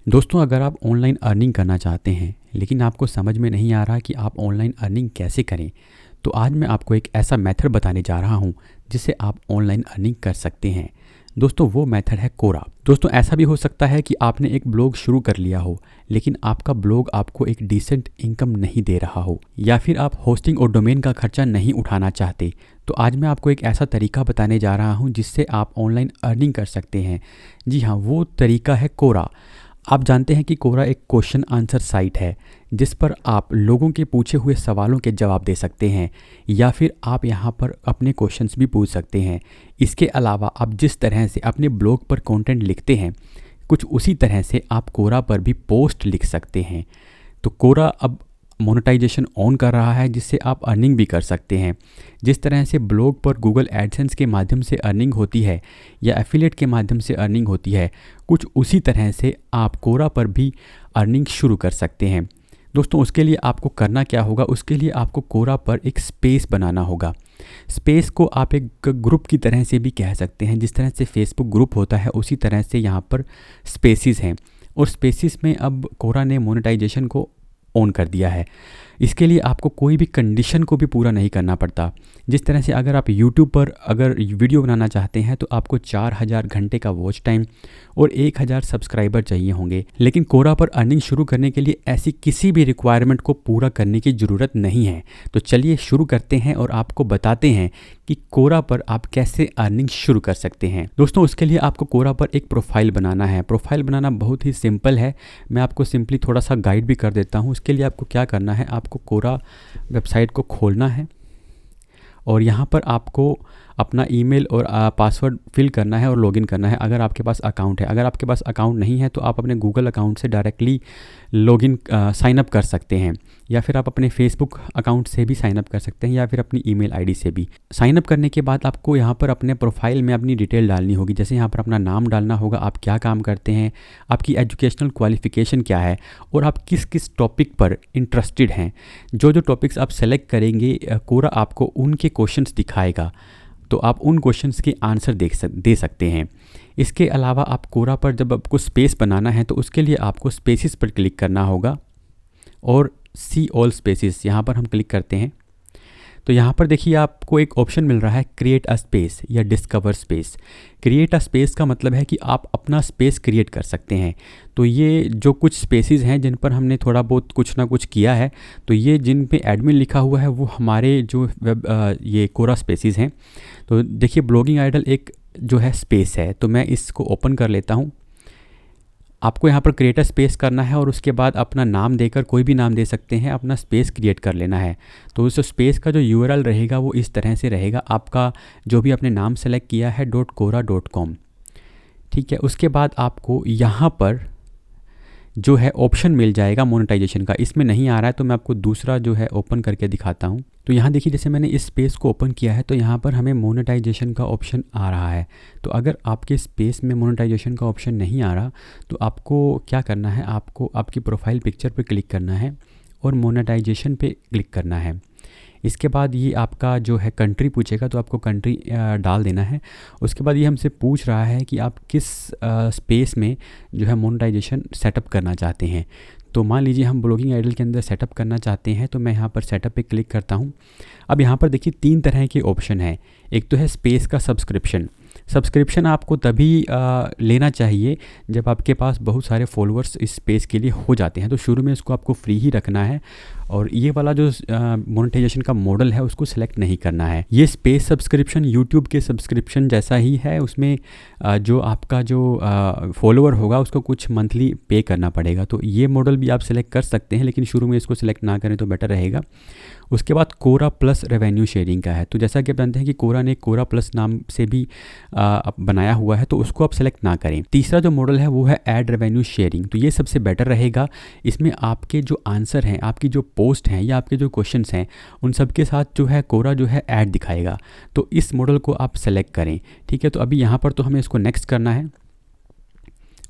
दोस्तों, अगर आप ऑनलाइन अर्निंग करना चाहते हैं लेकिन आपको समझ में नहीं आ रहा कि आप ऑनलाइन अर्निंग कैसे करें, तो आज मैं आपको एक ऐसा मेथड बताने जा रहा हूं जिससे आप ऑनलाइन अर्निंग कर सकते हैं। दोस्तों, वो मेथड है कोरा। दोस्तों, ऐसा भी हो सकता है कि आपने एक ब्लॉग शुरू कर लिया हो लेकिन आपका ब्लॉग आपको एक डिसेंट इनकम नहीं दे रहा हो, या फिर आप होस्टिंग और डोमेन का खर्चा नहीं उठाना चाहते। तो आज मैं आपको एक ऐसा तरीका बताने जा रहा हूं जिससे आप ऑनलाइन अर्निंग कर सकते हैं। जी हाँ, वो तरीका है कोरा। आप जानते हैं कि कोरा एक क्वेश्चन आंसर साइट है जिस पर आप लोगों के पूछे हुए सवालों के जवाब दे सकते हैं, या फिर आप यहाँ पर अपने क्वेश्चंस भी पूछ सकते हैं। इसके अलावा आप जिस तरह से अपने ब्लॉग पर कंटेंट लिखते हैं, कुछ उसी तरह से आप कोरा पर भी पोस्ट लिख सकते हैं। तो कोरा अब मोनेटाइजेशन ऑन कर रहा है जिससे आप अर्निंग भी कर सकते हैं। जिस तरह से ब्लॉग पर गूगल एडसेंस के माध्यम से अर्निंग होती है या एफिलिएट के माध्यम से अर्निंग होती है, कुछ उसी तरह से आप कोरा पर भी अर्निंग शुरू कर सकते हैं। दोस्तों, उसके लिए आपको करना क्या होगा? उसके लिए आपको कोरा पर एक स्पेस बनाना होगा। स्पेस को आप एक ग्रुप की तरह से भी कह सकते हैं। जिस तरह से फेसबुक ग्रुप होता है उसी तरह से यहाँ पर स्पेसिस हैं, और स्पेसिस में अब कोरा ने मोनेटाइजेशन को ऑन कर दिया है। इसके लिए आपको कोई भी कंडीशन को भी पूरा नहीं करना पड़ता। जिस तरह से अगर आप YouTube पर अगर वीडियो बनाना चाहते हैं तो आपको 4000 घंटे का वॉच टाइम और 1000 सब्सक्राइबर चाहिए होंगे, लेकिन कोरा पर अर्निंग शुरू करने के लिए ऐसी किसी भी रिक्वायरमेंट को पूरा करने की ज़रूरत नहीं है। तो चलिए शुरू करते हैं और आपको बताते हैं कि कोरा पर आप कैसे अर्निंग शुरू कर सकते हैं। दोस्तों, उसके लिए आपको कोरा पर एक प्रोफाइल बनाना है। प्रोफाइल बनाना बहुत ही सिंपल है। मैं आपको सिंपली थोड़ा सा गाइड भी कर देता हूँ। उसके लिए आपको क्या करना है, आपको कोरा वेबसाइट को खोलना है और यहाँ पर आपको अपना ईमेल और पासवर्ड फिल करना है और लॉगिन करना है अगर आपके पास अकाउंट है। अगर आपके पास अकाउंट नहीं है तो आप अपने गूगल अकाउंट से डायरेक्टली लॉगिन साइन अप कर सकते हैं, या फिर आप अपने फेसबुक अकाउंट से भी साइन अप कर सकते हैं, या फिर अपनी ईमेल आईडी से भी। साइन अप करने के बाद आपको यहाँ पर अपने प्रोफाइल में अपनी डिटेल डालनी होगी। जैसे यहाँ पर अपना नाम डालना होगा, आप क्या काम करते हैं, आपकी एजुकेशनल क्वालिफ़िकेशन क्या है, और आप किस किस टॉपिक पर इंटरेस्टेड हैं। जो जो टॉपिक्स आप सेलेक्ट करेंगे, कोरा आपको उनके क्वेश्चंस दिखाएगा, तो आप उन क्वेश्चंस के आंसर दे सकते हैं। इसके अलावा आप कोरा पर जब आपको स्पेस बनाना है तो उसके लिए आपको स्पेसिस पर क्लिक करना होगा, और सी ऑल स्पेसिस यहाँ पर हम क्लिक करते हैं तो यहाँ पर देखिए आपको एक ऑप्शन मिल रहा है क्रिएट अ स्पेस या discover space. Create a space का मतलब है कि आप अपना स्पेस क्रिएट कर सकते हैं। तो ये जो कुछ स्पेसेस हैं जिन पर हमने थोड़ा बहुत कुछ ना कुछ किया है, तो ये जिन पे एडमिन लिखा हुआ है वो हमारे जो ये कोरा स्पेसेस हैं। तो देखिए, ब्लॉगिंग आइडल एक जो है स्पेस है, तो मैं इसको ओपन कर लेता हूँ। आपको यहाँ पर क्रिएट अ स्पेस करना है और उसके बाद अपना नाम देकर, कोई भी नाम दे सकते हैं, अपना स्पेस क्रिएट कर लेना है। तो उस स्पेस का जो यूआरएल रहेगा वो इस तरह से रहेगा, आपका जो भी आपने नाम सेलेक्ट किया है .cora.com। ठीक है, उसके बाद आपको यहाँ पर जो है ऑप्शन मिल जाएगा मोनेटाइजेशन का। इसमें नहीं आ रहा है तो मैं आपको दूसरा जो है ओपन करके दिखाता हूँ। तो यहाँ देखिए, जैसे मैंने इस स्पेस को ओपन किया है तो यहाँ पर हमें मोनेटाइजेशन का ऑप्शन आ रहा है। तो अगर आपके स्पेस में मोनेटाइजेशन का ऑप्शन नहीं आ रहा तो आपको क्या करना है, आपको आपकी प्रोफाइल पिक्चर पर क्लिक करना है और मोनेटाइजेशन पे क्लिक करना है। इसके बाद ये आपका जो है कंट्री पूछेगा, तो आपको कंट्री डाल देना है। उसके बाद ये हमसे पूछ रहा है कि आप किस स्पेस में जो है मोनेटाइजेशन सेटअप करना चाहते हैं। तो मान लीजिए हम ब्लॉगिंग आइडल के अंदर सेटअप करना चाहते हैं, तो मैं यहाँ पर सेटअप पे क्लिक करता हूँ। अब यहाँ पर देखिए 3 तरह के ऑप्शन हैं। एक तो है स्पेस का सब्सक्रिप्शन। सब्सक्रिप्शन आपको तभी लेना चाहिए जब आपके पास बहुत सारे फॉलोअर्स इस स्पेस के लिए हो जाते हैं। तो शुरू में इसको आपको फ्री ही रखना है, और ये वाला जो मोनेटाइजेशन का मॉडल है उसको सेलेक्ट नहीं करना है। ये स्पेस सब्सक्रिप्शन यूट्यूब के सब्सक्रिप्शन जैसा ही है। उसमें जो आपका जो फॉलोअर होगा उसको कुछ मंथली पे करना पड़ेगा। तो ये मॉडल भी आप सेलेक्ट कर सकते हैं, लेकिन शुरू में इसको सेलेक्ट ना करें तो बेटर रहेगा। उसके बाद कोरा प्लस रेवेन्यू शेयरिंग का है। तो जैसा कि आप जानते हैं कि कोरा ने कोरा प्लस नाम से भी बनाया हुआ है, तो उसको आप सेलेक्ट ना करें। तीसरा जो मॉडल है वो है ऐड रेवेन्यू शेयरिंग। तो ये सबसे बेटर रहेगा। इसमें आपके जो आंसर हैं, आपकी जो पोस्ट हैं या आपके जो क्वेश्चंस हैं, उन सब के साथ जो है कोरा जो है ऐड दिखाएगा। तो इस मॉडल को आप सेलेक्ट करें। ठीक है, तो अभी यहाँ पर तो हमें इसको नेक्स्ट करना है,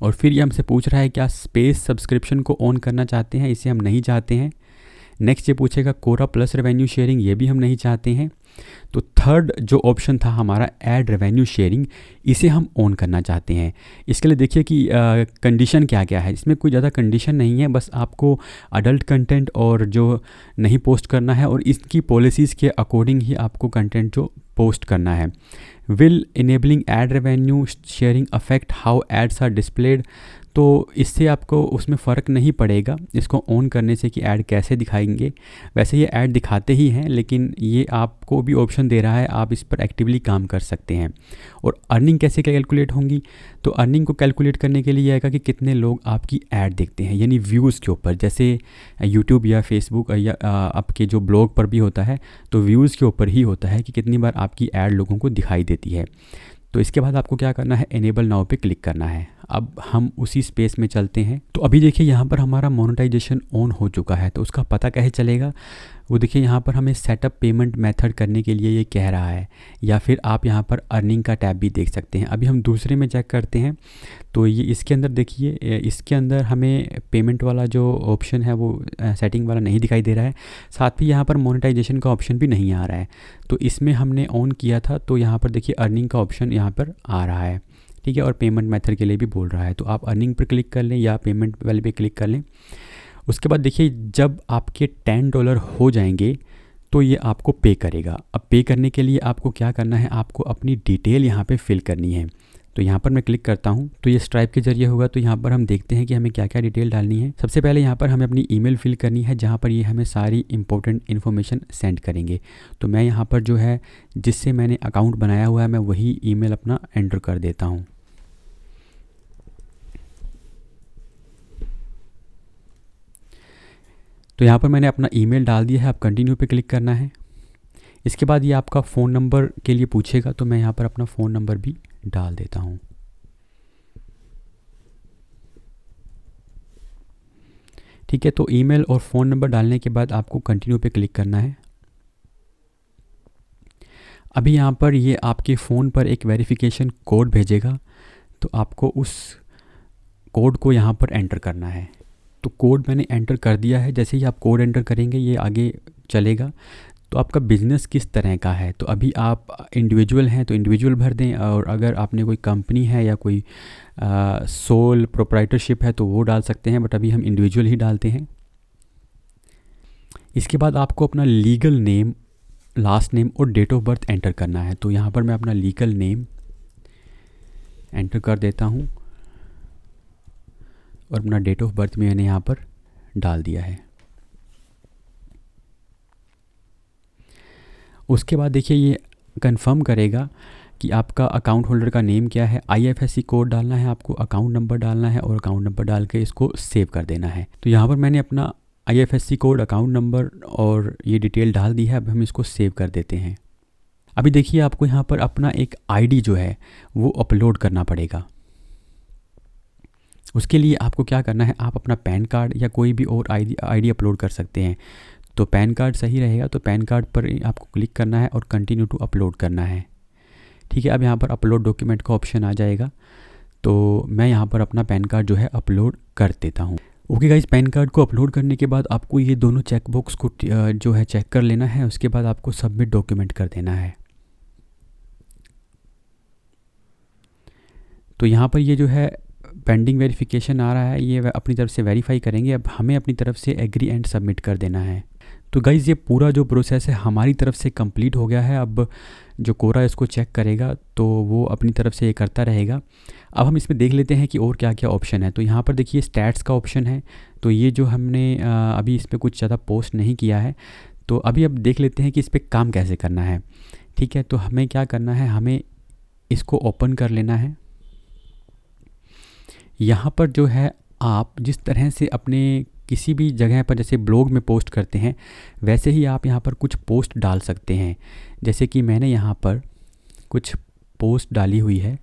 और फिर ये हमसे पूछ रहा है क्या स्पेस सब्सक्रिप्शन को ऑन करना चाहते हैं। इसे हम नहीं चाहते हैं। नेक्स्ट ये पूछेगा कोरा प्लस रेवेन्यू शेयरिंग, ये भी हम नहीं चाहते हैं। तो थर्ड जो ऑप्शन था हमारा ऐड रेवेन्यू शेयरिंग, इसे हम ऑन करना चाहते हैं। इसके लिए देखिए कि कंडीशन क्या क्या है। इसमें कोई ज़्यादा कंडीशन नहीं है, बस आपको अडल्ट कंटेंट और जो नहीं पोस्ट करना है और इसकी पॉलिसीज़ के अकॉर्डिंग ही आपको कंटेंट जो पोस्ट करना है। Will enabling ad revenue sharing affect how ads are displayed, तो इससे आपको उसमें फ़र्क नहीं पड़ेगा इसको ऑन करने से कि ऐड कैसे दिखाएंगे। वैसे ये ऐड दिखाते ही हैं, लेकिन ये आपको भी ऑप्शन दे रहा है, आप इस पर एक्टिवली काम कर सकते हैं। और अर्निंग कैसे कैलकुलेट होंगी, तो अर्निंग को कैलकुलेट करने के लिए आएगा कि कितने लोग आपकी ऐड देखते हैं, यानी व्यूज़ के ऊपर। जैसे यूट्यूब या फेसबुक या आपके जो ब्लॉग पर भी होता है, तो व्यूज़ के ऊपर ही होता है कि कितनी बार आपकी ऐड लोगों को दिखाई देती है। तो इसके बाद आपको क्या करना है, एनेबल नाउ पे क्लिक करना है। अब हम उसी स्पेस में चलते हैं। तो अभी देखिए यहाँ पर हमारा मोनेटाइजेशन ऑन हो चुका है, तो उसका पता कैसे चलेगा, वो देखिए यहाँ पर हमें सेटअप पेमेंट मेथड करने के लिए ये कह रहा है, या फिर आप यहाँ पर अर्निंग का टैब भी देख सकते हैं। अभी हम दूसरे में चेक करते हैं। तो ये इसके अंदर देखिए, इसके अंदर हमें पेमेंट वाला जो ऑप्शन है वो सेटिंग वाला नहीं दिखाई दे रहा है, साथ ही यहाँ पर मोनेटाइजेशन का ऑप्शन भी नहीं आ रहा है। तो इसमें हमने ऑन किया था, तो यहाँ पर देखिए अर्निंग का ऑप्शन यहाँ पर आ रहा है, ठीक है, और पेमेंट मेथड के लिए भी बोल रहा है। तो आप अर्निंग पर क्लिक कर लें या पेमेंट वाले पे क्लिक कर लें। उसके बाद देखिए जब आपके $10 हो जाएंगे तो ये आपको पे करेगा। अब पे करने के लिए आपको क्या करना है, आपको अपनी डिटेल यहाँ पे फिल करनी है। तो यहाँ पर मैं क्लिक करता हूँ तो ये स्ट्राइप के जरिए होगा। तो यहाँ पर हम देखते हैं कि हमें क्या क्या डिटेल डालनी है। सबसे पहले यहाँ पर हमें अपनी ईमेल फिल करनी है, जहाँ पर ये हमें सारी इंपॉर्टेंट इन्फॉर्मेशन सेंड करेंगे। तो मैं यहाँ पर जो है जिससे मैंने अकाउंट बनाया हुआ है, मैं वही ईमेल अपना एंटर कर देता हूँ। तो यहाँ पर मैंने अपना ईमेल डाल दिया है, अब कंटिन्यू पे क्लिक करना है। इसके बाद ये आपका फ़ोन नंबर के लिए पूछेगा, तो मैं यहाँ पर अपना फ़ोन नंबर भी डाल देता हूँ। ठीक है, तो ईमेल और फ़ोन नंबर डालने के बाद आपको कंटिन्यू पे क्लिक करना है। अभी यहाँ पर ये आपके फ़ोन पर एक वेरिफिकेशन कोड भेजेगा, तो आपको उस कोड को यहाँ पर एंटर करना है। तो कोड मैंने एंटर कर दिया है। जैसे ही आप कोड एंटर करेंगे ये आगे चलेगा। तो आपका बिज़नेस किस तरह का है, तो अभी आप इंडिविजुअल हैं तो इंडिविजुअल भर दें, और अगर आपने कोई कंपनी है या कोई सोल प्रोप्राइटरशिप है तो वो डाल सकते हैं, बट अभी हम इंडिविजुअल ही डालते हैं। इसके बाद आपको अपना लीगल नेम, लास्ट नेम और डेट ऑफ बर्थ एंटर करना है। तो यहाँ पर मैं अपना लीगल नेम एंटर कर देता हूँ और अपना डेट ऑफ बर्थ भी मैंने यहाँ पर डाल दिया है। उसके बाद देखिए ये कंफर्म करेगा कि आपका अकाउंट होल्डर का नेम क्या है, IFSC कोड डालना है आपको, अकाउंट नंबर डालना है और अकाउंट नंबर डाल के इसको सेव कर देना है। तो यहाँ पर मैंने अपना IFSC कोड, अकाउंट नंबर और ये डिटेल डाल दी है। अब हम इसको सेव कर देते हैं। अभी देखिए आपको यहाँ पर अपना एक ID जो है वो अपलोड करना पड़ेगा। उसके लिए आपको क्या करना है, आप अपना पैन कार्ड या कोई भी और ID अपलोड कर सकते हैं। तो पैन कार्ड सही रहेगा, तो पैन कार्ड पर आपको क्लिक करना है और कंटिन्यू टू अपलोड करना है। ठीक है, अब यहाँ पर अपलोड डॉक्यूमेंट का ऑप्शन आ जाएगा। तो मैं यहाँ पर अपना पैन कार्ड जो है अपलोड कर देता हूँ। ओके गाइस, पैन कार्ड को अपलोड करने के बाद आपको ये दोनों चेकबॉक्स को जो है चेक कर लेना है। उसके बाद आपको सबमिट डॉक्यूमेंट कर देना है। तो यहाँ पर ये जो है पेंडिंग वेरिफिकेशन आ रहा है, ये अपनी तरफ से वेरीफाई करेंगे। अब हमें अपनी तरफ से एग्री एंड सबमिट कर देना है। तो गाइज़ ये पूरा जो प्रोसेस है हमारी तरफ से कंप्लीट हो गया है। अब जो कोरा इसको चेक करेगा तो वो अपनी तरफ से ये करता रहेगा। अब हम इसमें देख लेते हैं कि और क्या क्या ऑप्शन है। तो यहाँ पर देखिए स्टैट्स का ऑप्शन है। तो ये जो हमने अभी इस पर कुछ ज़्यादा पोस्ट नहीं किया है, तो अभी अब देख लेते हैं कि इस पर काम कैसे करना है। ठीक है, तो हमें क्या करना है, हमें इसको ओपन कर लेना है। यहाँ पर जो है आप जिस तरह से अपने किसी भी जगह पर जैसे ब्लॉग में पोस्ट करते हैं, वैसे ही आप यहाँ पर कुछ पोस्ट डाल सकते हैं। जैसे कि मैंने यहाँ पर कुछ पोस्ट डाली हुई है।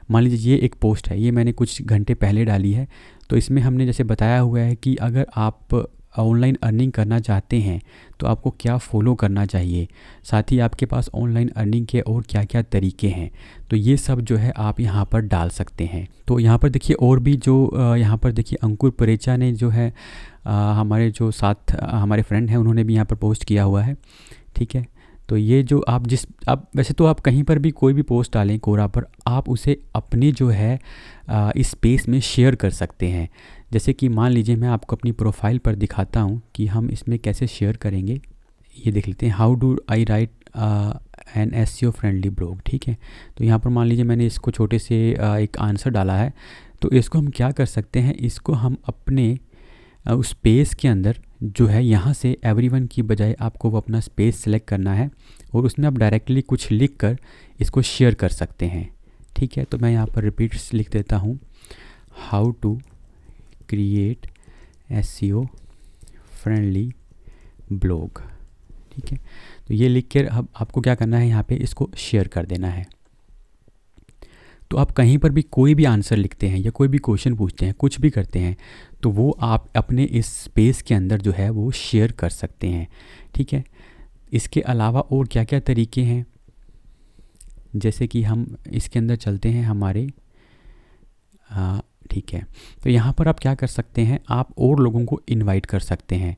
मान लीजिए ये एक पोस्ट है, ये मैंने कुछ घंटे पहले डाली है। तो इसमें हमने जैसे बताया हुआ है कि अगर आप ऑनलाइन अर्निंग करना चाहते हैं तो आपको क्या फ़ॉलो करना चाहिए, साथ ही आपके पास ऑनलाइन अर्निंग के और क्या क्या तरीके हैं, तो ये सब जो है आप यहाँ पर डाल सकते हैं। तो यहाँ पर देखिए और भी जो यहाँ पर देखिए अंकुर परेचा ने जो है हमारे जो साथ हमारे फ्रेंड हैं उन्होंने भी यहाँ पर पोस्ट किया हुआ है। ठीक है, तो ये जो आप वैसे तो आप कहीं पर भी कोई भी पोस्ट डालें कोरा पर, आप उसे अपने जो है इस स्पेस में शेयर कर सकते हैं। जैसे कि मान लीजिए मैं आपको अपनी प्रोफाइल पर दिखाता हूँ कि हम इसमें कैसे शेयर करेंगे। ये देख लेते हैं, how do I write an SEO friendly blog. ठीक है, तो यहाँ पर मान लीजिए मैंने इसको छोटे से एक आंसर डाला है, तो इसको हम क्या कर सकते हैं, इसको हम अपने उस स्पेस के अंदर जो है यहाँ से एवरीवन की बजाय आपको वो अपना स्पेस सेलेक्ट करना है और उसमें आप डायरेक्टली कुछ लिख कर इसको शेयर कर सकते हैं। ठीक है, तो मैं यहाँ पर रिपीट लिख देता हूँ, how to create SEO friendly blog. ठीक है, तो ये लिख कर अब आपको क्या करना है, यहाँ पे इसको शेयर कर देना है। तो आप कहीं पर भी कोई भी आंसर लिखते हैं या कोई भी क्वेश्चन पूछते हैं, कुछ भी करते हैं, तो वो आप अपने इस स्पेस के अंदर जो है वो शेयर कर सकते हैं। ठीक है, इसके अलावा और क्या क्या तरीके हैं, जैसे कि हम इसके अंदर चलते हैं हमारे ठीक है, तो यहाँ पर आप क्या कर सकते हैं, आप और लोगों को इनवाइट कर सकते हैं।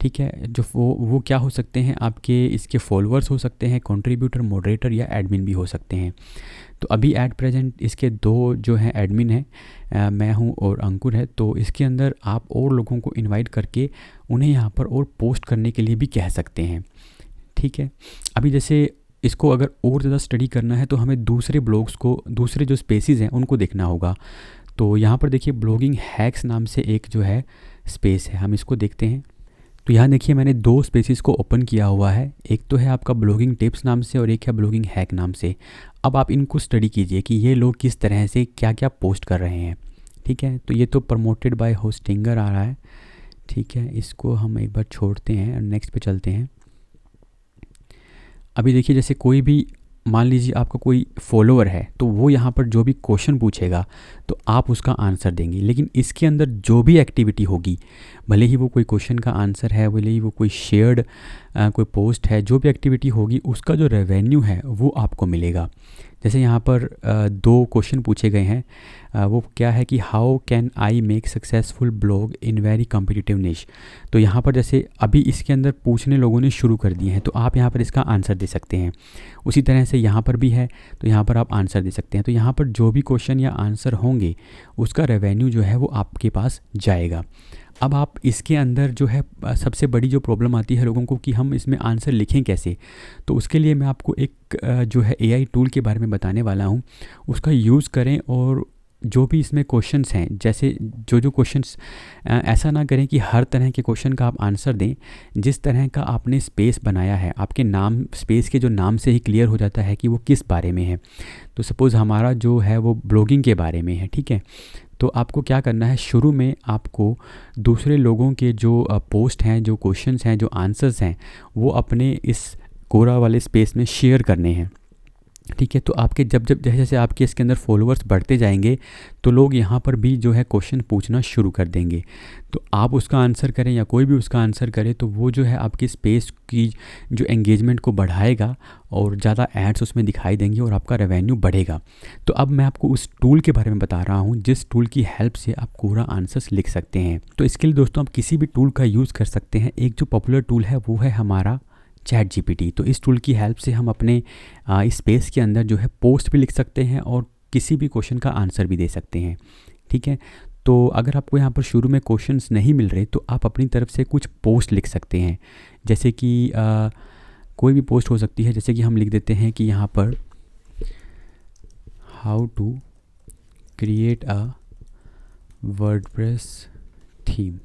ठीक है, जो वो क्या हो सकते हैं, आपके इसके फॉलोअर्स हो सकते हैं, कंट्रीब्यूटर, मॉडरेटर या एडमिन भी हो सकते हैं। तो अभी एट प्रेजेंट इसके 2 जो हैं एडमिन हैं, मैं हूं और अंकुर है। तो इसके अंदर आप और लोगों को इनवाइट करके उन्हें यहाँ पर और पोस्ट करने के लिए भी कह सकते हैं। ठीक है, अभी जैसे इसको अगर और ज़्यादा स्टडी करना है तो हमें दूसरे ब्लॉग्स को, दूसरे जो स्पेसिस हैं उनको देखना होगा। तो यहाँ पर देखिए ब्लॉगिंग हैक्स नाम से एक जो है स्पेस है, हम इसको देखते हैं। तो यहाँ देखिए मैंने 2 स्पेसिस को ओपन किया हुआ है, एक तो है आपका ब्लॉगिंग टिप्स नाम से और एक है ब्लॉगिंग हैक नाम से। अब आप इनको स्टडी कीजिए कि ये लोग किस तरह से क्या क्या पोस्ट कर रहे हैं। ठीक है, तो ये तो प्रमोटेड बाय होस्टिंगर आ रहा है। ठीक है, इसको हम एक बार छोड़ते हैं और नेक्स्ट पे चलते हैं। अभी देखिए जैसे कोई भी, मान लीजिए आपका कोई फॉलोअर है, तो वो यहाँ पर जो भी क्वेश्चन पूछेगा तो आप उसका आंसर देंगे, लेकिन इसके अंदर जो भी एक्टिविटी होगी, भले ही वो कोई क्वेश्चन का आंसर है, भले ही वो कोई शेयर्ड कोई पोस्ट है, जो भी एक्टिविटी होगी उसका जो रेवेन्यू है वो आपको मिलेगा। जैसे यहाँ पर 2 क्वेश्चन पूछे गए हैं, वो क्या है कि how can I make successful blog in very competitive निश। तो यहाँ पर जैसे अभी इसके अंदर पूछने लोगों ने शुरू कर दिए हैं, तो आप यहाँ पर इसका आंसर दे सकते हैं। उसी तरह से यहाँ पर भी है, तो यहाँ पर आप आंसर दे सकते हैं। तो यहाँ पर जो भी क्वेश्चन या आंसर होंगे उसका रेवेन्यू जो है वो आपके पास जाएगा। अब आप इसके अंदर जो है सबसे बड़ी जो प्रॉब्लम आती है लोगों को कि हम इसमें आंसर लिखें कैसे, तो उसके लिए मैं आपको एक जो है एआई टूल के बारे में बताने वाला हूँ। उसका यूज़ करें और जो भी इसमें क्वेश्चंस हैं, जैसे जो क्वेश्चंस, ऐसा ना करें कि हर तरह के क्वेश्चन का आप आंसर दें। जिस तरह का आपने स्पेस बनाया है, आपके नाम, स्पेस के जो नाम से ही क्लियर हो जाता है कि वो किस बारे में है। तो सपोज़ हमारा जो है वो ब्लॉगिंग के बारे में है। ठीक है, तो आपको क्या करना है, शुरू में आपको दूसरे लोगों के जो पोस्ट हैं, जो क्वेश्चंस हैं, जो आंसर्स हैं, वो अपने इस कोरा वाले स्पेस में शेयर करने हैं। ठीक है, तो आपके जब जैसे जैसे आपके इसके अंदर फॉलोअर्स बढ़ते जाएंगे तो लोग यहाँ पर भी जो है क्वेश्चन पूछना शुरू कर देंगे। तो आप उसका आंसर करें या कोई भी उसका आंसर करे, तो वो जो है आपकी स्पेस की जो एंगेजमेंट को बढ़ाएगा और ज़्यादा एड्स उसमें दिखाई देंगे और आपका रेवेन्यू बढ़ेगा। तो अब मैं आपको उस टूल के बारे में बता रहा हूँ जिस टूल की हेल्प से आप कोरा आंसर्स लिख सकते हैं। तो इसके लिए दोस्तों आप किसी भी टूल का यूज़ कर सकते हैं। एक जो पॉपुलर टूल है वो है हमारा ChatGPT। तो इस टूल की हेल्प से हम अपने इस स्पेस के अंदर जो है पोस्ट भी लिख सकते हैं और किसी भी क्वेश्चन का आंसर भी दे सकते हैं। ठीक है, तो अगर आपको यहाँ पर शुरू में क्वेश्चंस नहीं मिल रहे तो आप अपनी तरफ से कुछ पोस्ट लिख सकते हैं। जैसे कि कोई भी पोस्ट हो सकती है, जैसे कि हम लिख देते हैं कि यहाँ पर how to create a WordPress theme.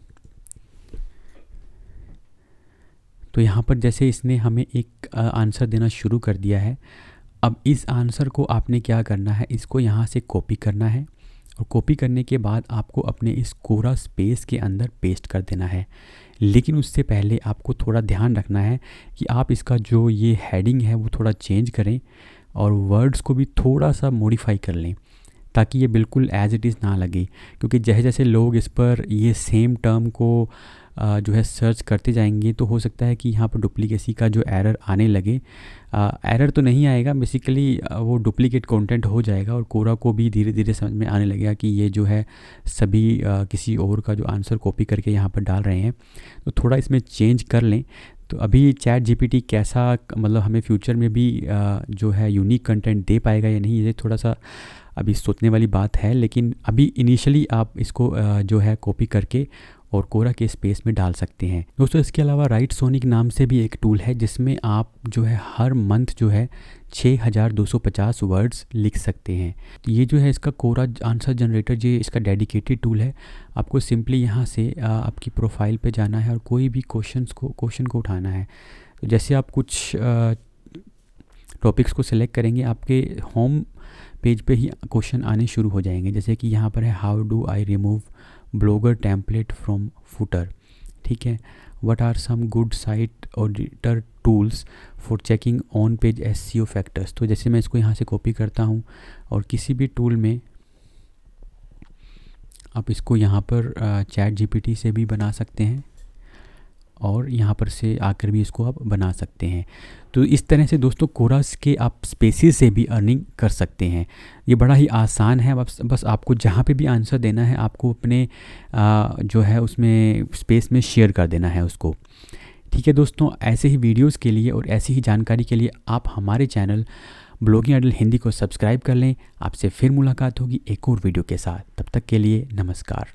तो यहाँ पर जैसे इसने हमें एक आंसर देना शुरू कर दिया है। अब इस आंसर को आपने क्या करना है, इसको यहाँ से कॉपी करना है और कॉपी करने के बाद आपको अपने इस कोरा स्पेस के अंदर पेस्ट कर देना है। लेकिन उससे पहले आपको थोड़ा ध्यान रखना है कि आप इसका जो ये हेडिंग है वो थोड़ा चेंज करें और वर्ड्स को भी थोड़ा सा मॉडिफाई कर लें ताकि ये बिल्कुल एज इट इज़ ना लगे। क्योंकि जैसे जैसे लोग इस पर ये सेम टर्म को जो है सर्च करते जाएंगे तो हो सकता है कि यहाँ पर डुप्लीकेसी का जो एरर आने लगे। एरर तो नहीं आएगा, बेसिकली वो डुप्लीकेट कंटेंट हो जाएगा और कोरा को भी धीरे धीरे समझ में आने लगेगा कि ये जो है सभी किसी और का जो आंसर कॉपी करके यहाँ पर डाल रहे हैं। तो थोड़ा इसमें चेंज कर लें। तो अभी चैट जीपीटी कैसा, मतलब हमें फ्यूचर में भी जो है यूनिक कंटेंट दे पाएगा या नहीं, ये थोड़ा सा अभी सोचने वाली बात है। लेकिन अभी इनिशियली आप इसको जो है कॉपी करके और कोरा के स्पेस में डाल सकते हैं। दोस्तों इसके अलावा राइट सोनिक नाम से भी एक टूल है जिसमें आप जो है हर मंथ जो है 6250 वर्ड्स लिख सकते हैं। तो ये जो है इसका कोरा आंसर जनरेटर, ये इसका डेडिकेटेड टूल है। आपको सिंपली यहाँ से आपकी प्रोफाइल पे जाना है और कोई भी क्वेश्चन को उठाना है। तो जैसे आप कुछ टॉपिक्स को सिलेक्ट करेंगे, आपके होम पेज पे ही क्वेश्चन आने शुरू हो जाएंगे। जैसे कि यहाँ पर है how do I remove blogger template from footer, ठीक है। What are some good site auditor tools for checking on page SEO factors. तो जैसे मैं इसको यहाँ से कॉपी करता हूँ और किसी भी टूल में आप इसको यहाँ पर चैट जीपीटी से भी बना सकते हैं और यहाँ पर से आकर भी इसको आप बना सकते हैं। तो इस तरह से दोस्तों कोरास के आप स्पेसेस से भी अर्निंग कर सकते हैं। ये बड़ा ही आसान है। बस आपको जहाँ पे भी आंसर देना है आपको अपने जो है उसमें स्पेस में शेयर कर देना है उसको, ठीक है दोस्तों। ऐसे ही वीडियोस के लिए और ऐसी ही जानकारी के लिए आप हमारे चैनल ब्लॉगिंग आइडल हिंदी को सब्सक्राइब कर लें। आपसे फिर मुलाकात होगी एक और वीडियो के साथ। तब तक के लिए नमस्कार।